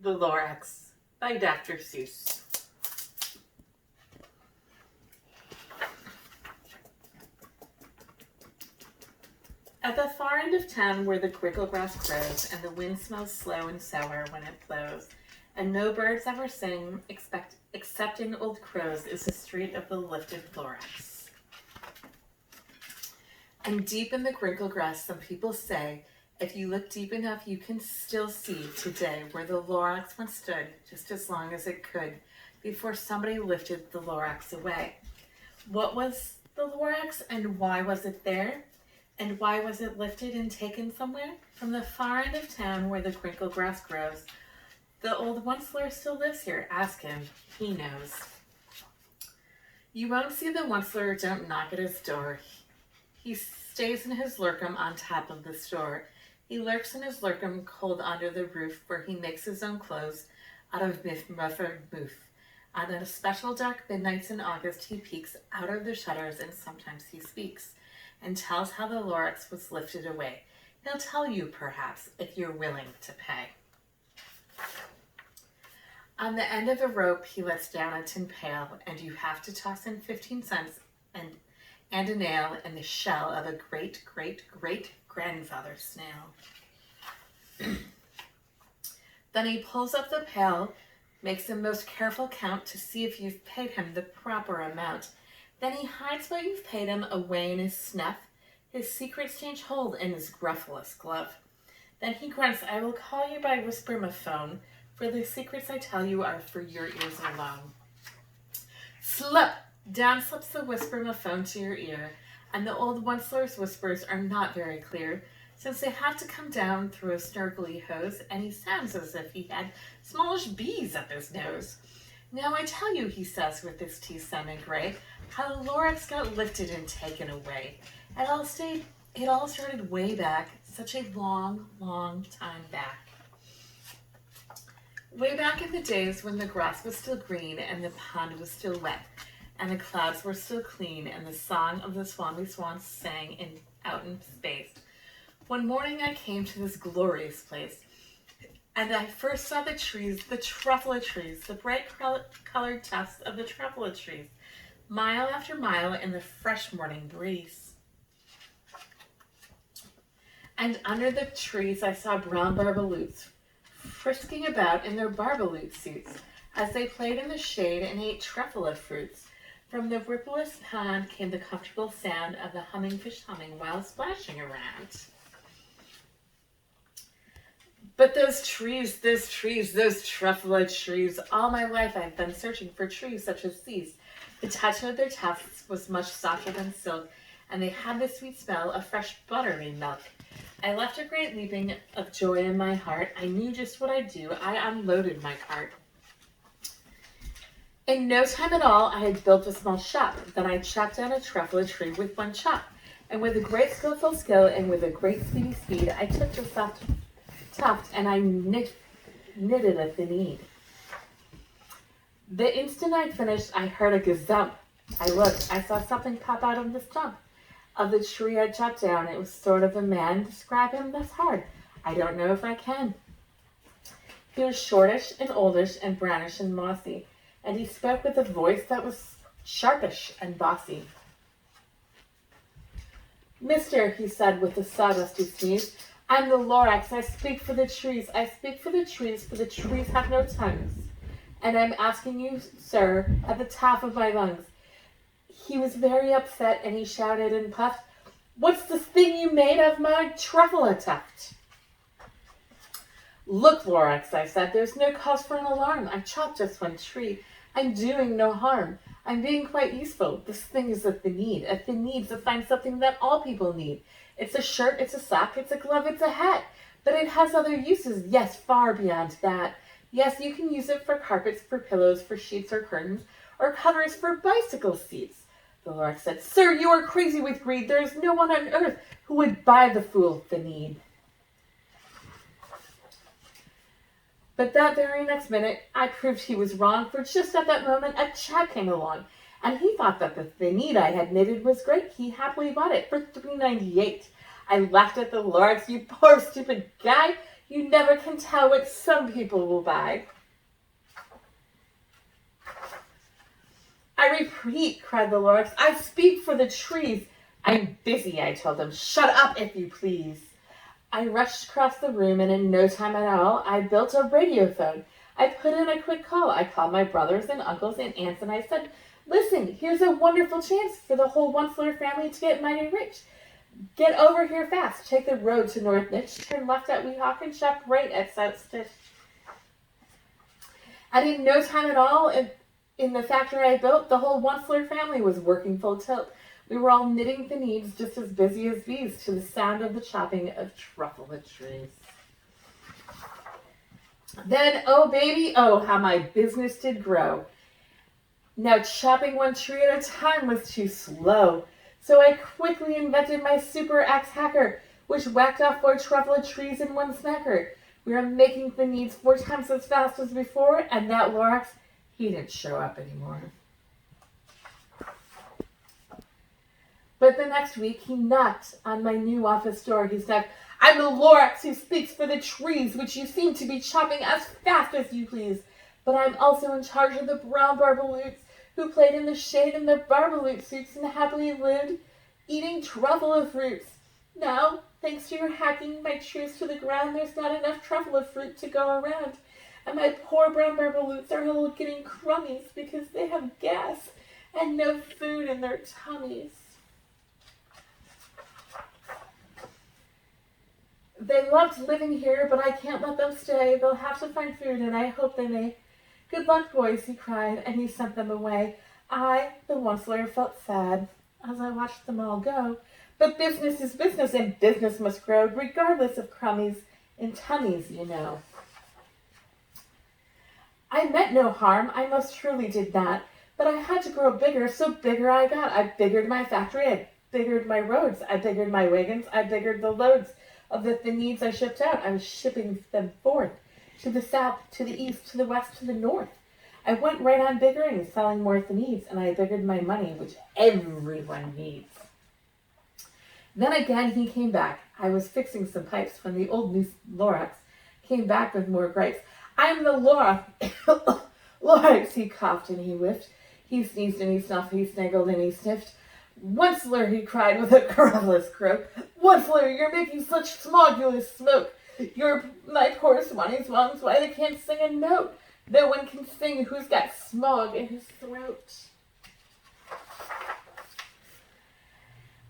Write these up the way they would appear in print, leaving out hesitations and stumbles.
The Lorax by Dr. Seuss. At the far end of town where the crickle grass grows and the wind smells slow and sour when it blows, and no birds ever sing excepting old crows, is the street of the lifted Lorax. And deep in the crinkle grass, some people say, if you look deep enough, you can still see today where the Lorax once stood, just as long as it could, before somebody lifted the Lorax away. What was the Lorax, and why was it there? And why was it lifted and taken somewhere? From the far end of town where the crinkle grass grows. The old Once-ler still lives here. Ask him. He knows. You won't see the Once-ler, don't knock at his door. He stays in his lurkum on top of the store. He lurks in his lurkum cold under the roof where he makes his own clothes out of muffled booth. On a special dark midnights in August, he peeks out of the shutters and sometimes he speaks and tells how the Lorax was lifted away. He'll tell you, perhaps, if you're willing to pay. On the end of a rope, he lets down a tin pail, and you have to toss in 15 cents and a nail in the shell of a great-great-great-grandfather snail. Then he pulls up the pail, makes a most careful count to see if you've paid him the proper amount. Then he hides what you've paid him away in his snuff, his secret strange hold in his gruffless glove. Then he grunts, I will call you by whisper-ma-phone, for the secrets I tell you are for your ears alone. Slip! Down slips the whisper-ma-phone to your ear, and the old Once-ler's whispers are not very clear, since they have to come down through a snarkly hose, and he sounds as if he had smallish bees up his nose. Now I tell you, he says with his teeth sounding gray, how the Lorax got lifted and taken away. It all started way back, such a long, long time back. Way back in the days when the grass was still green and the pond was still wet, and the clouds were still clean, and the song of the swanly swans sang out in space. One morning I came to this glorious place, and I first saw the trees, the truffula trees, the bright colored tufts of the truffula trees, mile after mile in the fresh morning breeze. And under the trees I saw brown barbaloots, frisking about in their barbaloot suits, as they played in the shade and ate truffula fruits. From the rippleless pond came the comfortable sound of the humming fish humming while splashing around. But those trees, those truffula trees, all my life I've been searching for trees such as these. The touch of their tufts was much softer than silk, and they had the sweet smell of fresh buttery milk. I left a great leaping of joy in my heart. I knew just what I'd do. I unloaded my cart. In no time at all, I had built a small shop. Then I chopped down a truffula tree with one chop. And with a great skillful skill and with a great speedy speed, I took the soft tuft and I knitted a thinade. The instant I'd finished, I heard a gazump. I looked. I saw something pop out of the stump of the tree I'd chopped down. It was sort of a man. Describe him thus hard, I don't know if I can. He was shortish and oldish and brownish and mossy, and he spoke with a voice that was sharpish and bossy. Mister, he said with a sawdusty sneeze, I'm the Lorax. I speak for the trees. I speak for the trees have no tongues. And I'm asking you, sir, at the top of my lungs. He was very upset, and he shouted and puffed, What's this thing you made of my truffula tuft? Look, Lorax, I said, there's no cause for an alarm. I chopped just one tree. I'm doing no harm. I'm being quite useful. This thing is a thinade. A thinade to find something that all people need. It's a shirt, it's a sock, it's a glove, it's a hat. But it has other uses, yes, far beyond that. Yes, you can use it for carpets, for pillows, for sheets or curtains, or covers for bicycle seats. The Lorax said, Sir, you are crazy with greed. There is no one on earth who would buy the fool thinade. But that very next minute, I proved he was wrong, for just at that moment, a chap came along, and he thought that the thinade I had knitted was great. He happily bought it for $3.98. I laughed at the Lorax. You poor stupid guy. You never can tell what some people will buy. I repeat, cried the Lorax, I speak for the trees. I'm busy, I told him. Shut up, if you please. I rushed across the room, and in no time at all, I built a radiophone. I put in a quick call. I called my brothers and uncles and aunts, and I said, listen, here's a wonderful chance for the whole Once-ler family to get mighty rich. Get over here fast. Take the road to North Nitch, turn left at Weehawken, and shop right at Seuss. And in no time at all, in the factory I built, the whole Once-ler family was working full tilt. We were all knitting the needs just as busy as bees to the sound of the chopping of truffle trees. Then, oh baby, oh, how my business did grow. Now chopping one tree at a time was too slow. So I quickly invented my super axe hacker, which whacked off 4 truffle trees in one smacker. We are making the needs 4 times as fast as before, and that Lorax, he didn't show up anymore. But the next week, he knocked on my new office door. He said, I'm the Lorax who speaks for the trees, which you seem to be chopping as fast as you please. But I'm also in charge of the brown barbaloots who played in the shade in their barbaloot suits and happily lived eating truffle fruits. Now, thanks to your hacking my trees to the ground, there's not enough truffle fruit to go around. And my poor brown barbaloots are all getting crummies because they have gas and no food in their tummies. They loved living here, but I can't let them stay. They'll have to find food, and I hope they may. Good luck, boys, he cried, and he sent them away. I, the Once-ler, felt sad as I watched them all go. But business is business, and business must grow, regardless of crummies and tummies, you know. I meant no harm, I most truly did not, but I had to grow bigger, so bigger I got. I biggered my factory, I biggered my roads, I biggered my wagons, I biggered the loads of the needs I shipped out. I was shipping them forth, to the south, to the east, to the west, to the north. I went right on biggering, selling more of the needs, and I biggered my money, which everyone needs. Then again he came back. I was fixing some pipes when the old Lorax came back with more gripes. I'm the Lorax, he coughed and he whiffed. He sneezed and he snuffed, he snaggled and he sniffed. Once-ler, he cried with a querulous croak. Once-ler, you're making such smogulous smoke. You're my poor Swanee swans, why they can't sing a note. No one can sing who's got smog in his throat.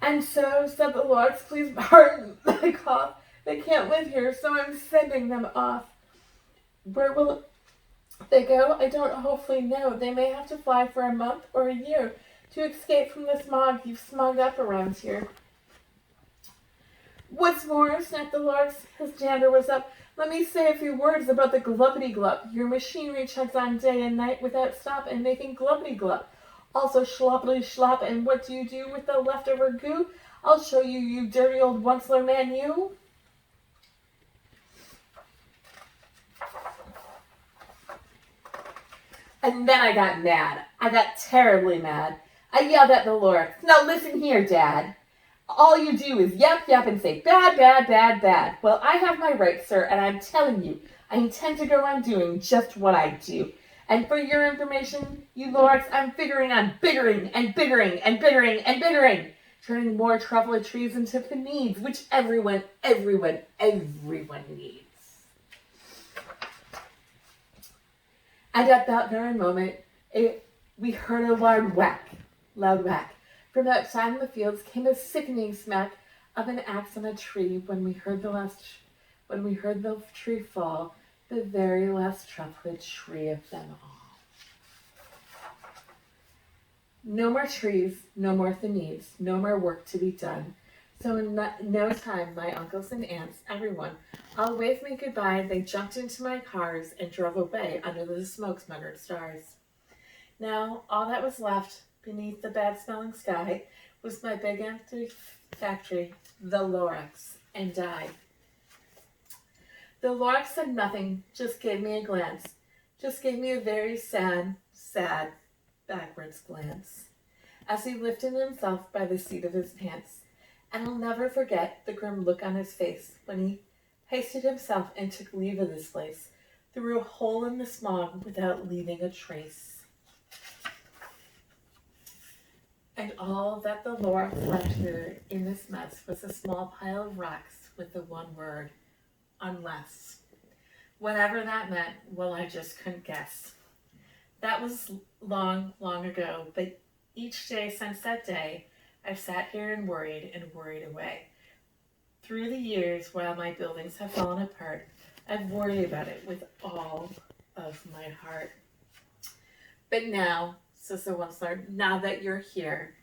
And so, said the Lorax, please pardon my cough. They can't live here, so I'm sending them off. Where will they go? I don't hopefully know. They may have to fly for a month or a year to escape from the smog you've smogged up around here. What's more, snapped the Lorax, his dander was up, let me say a few words about the glubbity-glub. Your machinery chugs on day and night without stop and making glubbity-glub. Also schloppity-schlop, and what do you do with the leftover goo? I'll show you, you dirty old Once-ler man, you. And then I got mad. I got terribly mad. I yelled at the Lorax, now listen here, Dad. All you do is yap, yap, and say, bad, bad, bad, bad. Well, I have my rights, sir, and I'm telling you, I intend to go on doing just what I do. And for your information, you Lorax, I'm figuring on biggering and biggering and biggering and biggering, turning more truffle trees into the needs, which everyone needs. And at that very moment, we heard a loud whack. From outside in the fields came a sickening smack of an axe on a tree when we heard the tree fall, the very last truffle tree of them all. No more trees, no more needs, no more work to be done. So in no time, my uncles and aunts, everyone, all waved me goodbye. They jumped into my cars and drove away under the smoke-smuggered stars. Now, all that was left beneath the bad-smelling sky was my big empty factory, the Lorax, and I. The Lorax said nothing, just gave me a glance, just gave me a very sad, backwards glance, as he lifted himself by the seat of his pants, and I'll never forget the grim look on his face when he hoisted himself and took leave of this place, through a hole in the smog without leaving a trace. And all that the Lorax left here in this mess was a small pile of rocks with the one word, unless. Whatever that meant, well, I just couldn't guess. That was long, long ago, but each day since that day, I've sat here and worried away. Through the years, while my buildings have fallen apart, I've worried about it with all of my heart. But now, says the Once-ler, now that you're here,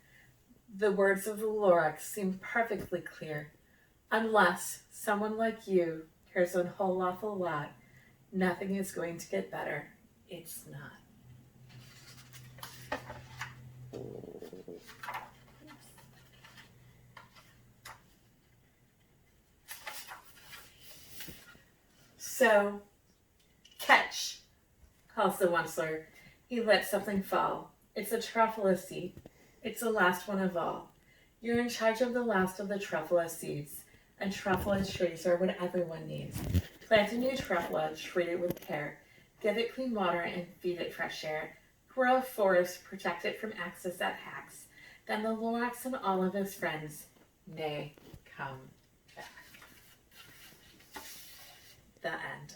the words of the Lorax seem perfectly clear. Unless someone like you cares a whole awful lot, nothing is going to get better. It's not. So, catch, calls the Once-ler. He lets something fall. It's a truffle seed. It's the last one of all. You're in charge of the last of the truffle seeds, and truffle trees are what everyone needs. Plant a new truffle, treat it with care. Give it clean water and feed it fresh air. Grow a forest, protect it from axes that hacks. Then the Lorax and all of his friends may come back. The end.